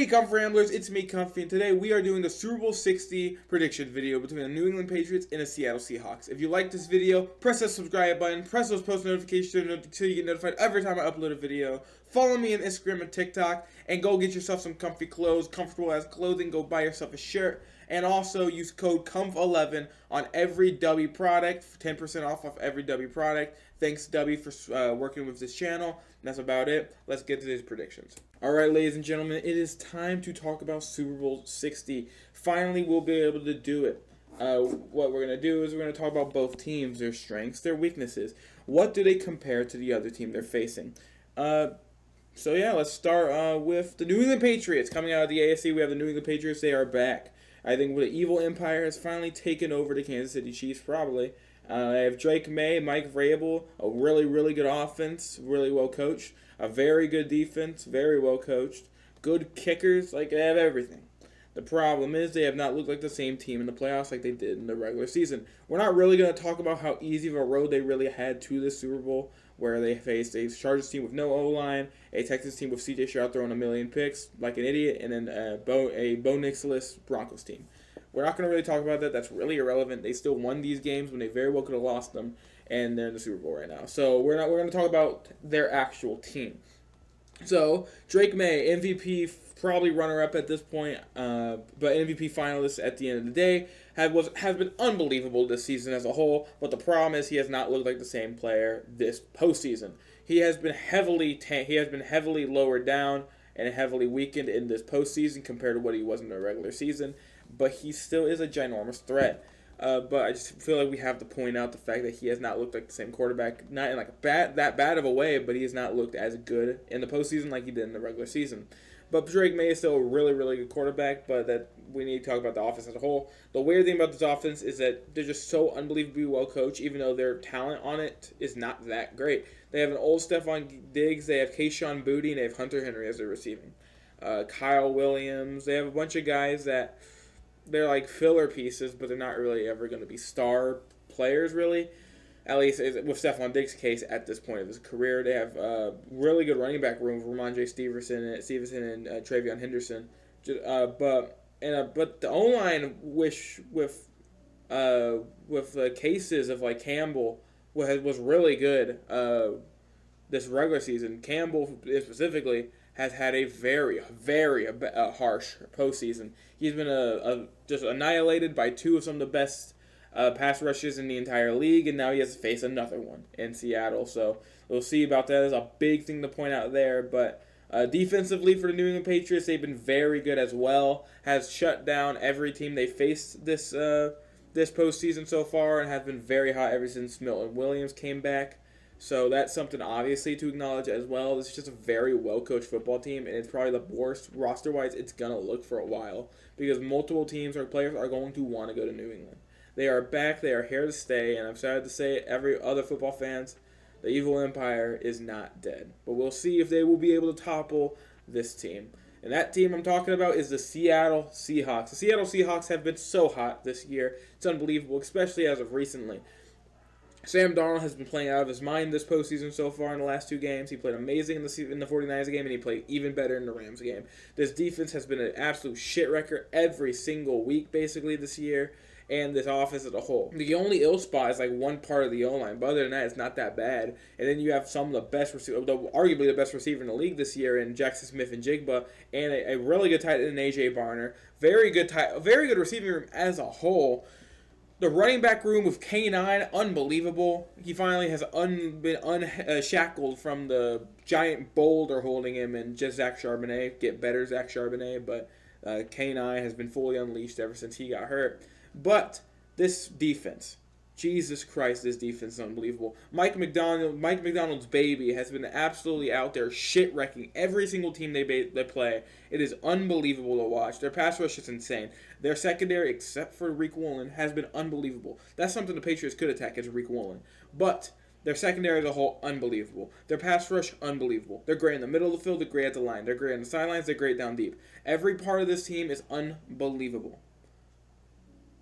Hey Kumph Ramblers, it's me Kumph-E, and today we are doing the Super Bowl 60 prediction video between the New England Patriots and the Seattle Seahawks. If you like this video, press that subscribe button, press those post notifications so you get notified every time I upload a video. Follow me on Instagram and TikTok, and go get yourself some comfy clothes, comfortable as clothing. Go buy yourself a shirt, and also use code KUMPH11 on every W product, for 10% off every W product. Thanks W for working with this channel. And that's about it. Let's get to these predictions. Alright, ladies and gentlemen, it is time to talk about Super Bowl 60. Finally, we'll be able to do it. What we're going to do is we're going to talk about both teams, their strengths, their weaknesses. What do they compare to the other team they're facing? So yeah, let's start with the New England Patriots. Coming out of the AFC, we have the New England Patriots. They are back. I think the evil empire has finally taken over the Kansas City Chiefs, probably. I have Drake May, Mike Vrabel, a really good offense, really well coached. A very good defense, very well coached. Good kickers, like they have everything. The problem is they have not looked like the same team in the playoffs like they did in the regular season. We're not really going to talk about how easy of a road they really had to the Super Bowl, where they faced a Chargers team with no O-line, a Texans team with C.J. Stroud throwing a million picks like an idiot, and then a Bo Nix-less Broncos team. We're not going to really talk about that. That's really irrelevant. They still won these games when they very well could have lost them, and they're in the Super Bowl right now. So we're going to talk about their actual team. So Drake May, MVP, probably runner-up at this point, but MVP finalist at the end of the day, has been unbelievable this season as a whole. But the problem is he has not looked like the same player this postseason. He has been heavily lowered down and heavily weakened in this postseason compared to what he was in the regular season. But he still is a ginormous threat. But I just feel like we have to point out the fact that he has not looked like the same quarterback, not in like that bad of a way, but he has not looked as good in the postseason like he did in the regular season. But Drake May is still a really good quarterback, but that we need to talk about the offense as a whole. The weird thing about this offense is that they're just so unbelievably well coached, even though their talent on it is not that great. They have an old Stephon Diggs, they have Kayshon Boutte, and they have Hunter Henry as their receiving. Kyle Williams, they have a bunch of guys that they're like filler pieces, but they're not really ever going to be star players, really. At least with Stephon Diggs' case at this point of his career. They have really good running back room for Ramondre Stevenson and Travion Henderson. But the O-line with the cases of like Campbell was really good this regular season. Campbell specifically has had a very harsh postseason. He's been just annihilated by two of some of the best pass rushes in the entire league, and now he has to face another one in Seattle. So we'll see about that. There's a big thing to point out there. But defensively for the New England Patriots, they've been very good as well. Has shut down every team they faced this postseason so far, and has been very hot ever since Milton Williams came back. So that's something obviously to acknowledge as well. This is just a very well-coached football team, and it's probably the worst roster-wise it's going to look for a while, because multiple teams or players are going to want to go to New England. They are back, they are here to stay, and I'm sad to say, every other football fans, the evil empire is not dead. But we'll see if they will be able to topple this team. And that team I'm talking about is the Seattle Seahawks. The Seattle Seahawks have been so hot this year. It's unbelievable, especially as of recently. Sam Darnold has been playing out of his mind this postseason so far in the last two games. He played amazing in the 49ers game, and he played even better in the Rams game. This defense has been an absolute shit record every single week, basically, this year, and this offense as a whole. The only ill spot is like one part of the O-line, but other than that, it's not that bad. And then you have some of the best arguably the best receiver in the league this year in Jackson Smith and Jigba, and a really good tight end in A.J. Barner. Very good receiving room as a whole. The running back room with K9, unbelievable. He finally has been unshackled from the giant boulder holding him and just Zach Charbonnet. Get better, Zach Charbonnet, but K9 has been fully unleashed ever since he got hurt. But this defense, Jesus Christ, this defense is unbelievable. Mike McDonald's baby has been absolutely out there shit-wrecking every single team they play. It is unbelievable to watch. Their pass rush is insane. Their secondary, except for Rick Woolen, has been unbelievable. That's something the Patriots could attack as Rick Woolen. But their secondary as a whole, unbelievable. Their pass rush, unbelievable. They're great in the middle of the field, they're great at the line. They're great on the sidelines, they're great down deep. Every part of this team is unbelievable.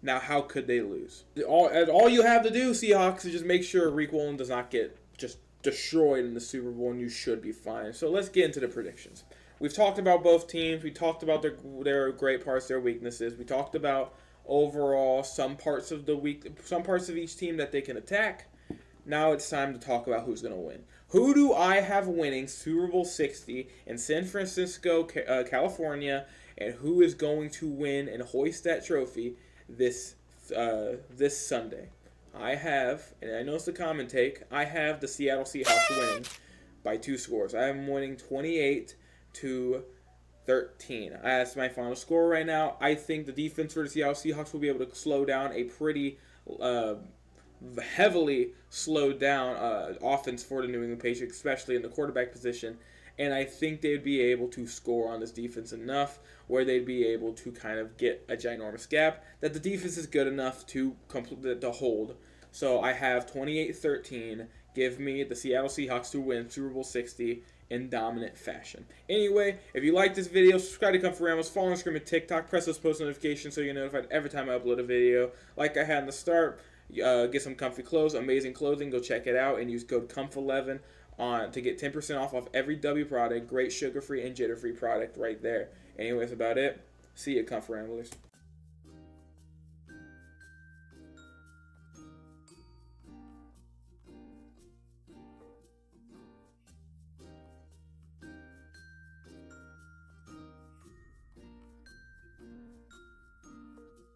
Now, how could they lose? All you have to do, Seahawks, is just make sure Rick Woolen does not get just destroyed in the Super Bowl, and you should be fine. So let's get into the predictions. we've talked about both teams. We talked about their great parts, their weaknesses. We talked about overall some parts of some parts of each team that they can attack. Now it's time to talk about who's going to win. Who do I have winning Super Bowl 60 in San Francisco, California, and who is going to win and hoist that trophy this Sunday? I have, and I know it's a common take, I have the Seattle Seahawks winning by 2 scores. I am winning 28-13. That's my final score right now. I think the defense for the Seattle Seahawks will be able to slow down a pretty heavily slowed down offense for the New England Patriots, especially in the quarterback position. And I think they'd be able to score on this defense enough where they'd be able to kind of get a ginormous gap that the defense is good enough to hold. So I have 28-13. Give me the Seattle Seahawks to win Super Bowl 60 in dominant fashion. Anyway, if you like this video, subscribe to Kumph-E Ramos, follow on Scream and TikTok, press those post notifications so you're notified every time I upload a video. Like I had in the start, get some comfy clothes, amazing clothing, go check it out, and use code KUMPH11 to get 10% off every W product. Great sugar-free and jitter-free product right there. Anyway, that's about it. See you, Kumph-E Ramblers.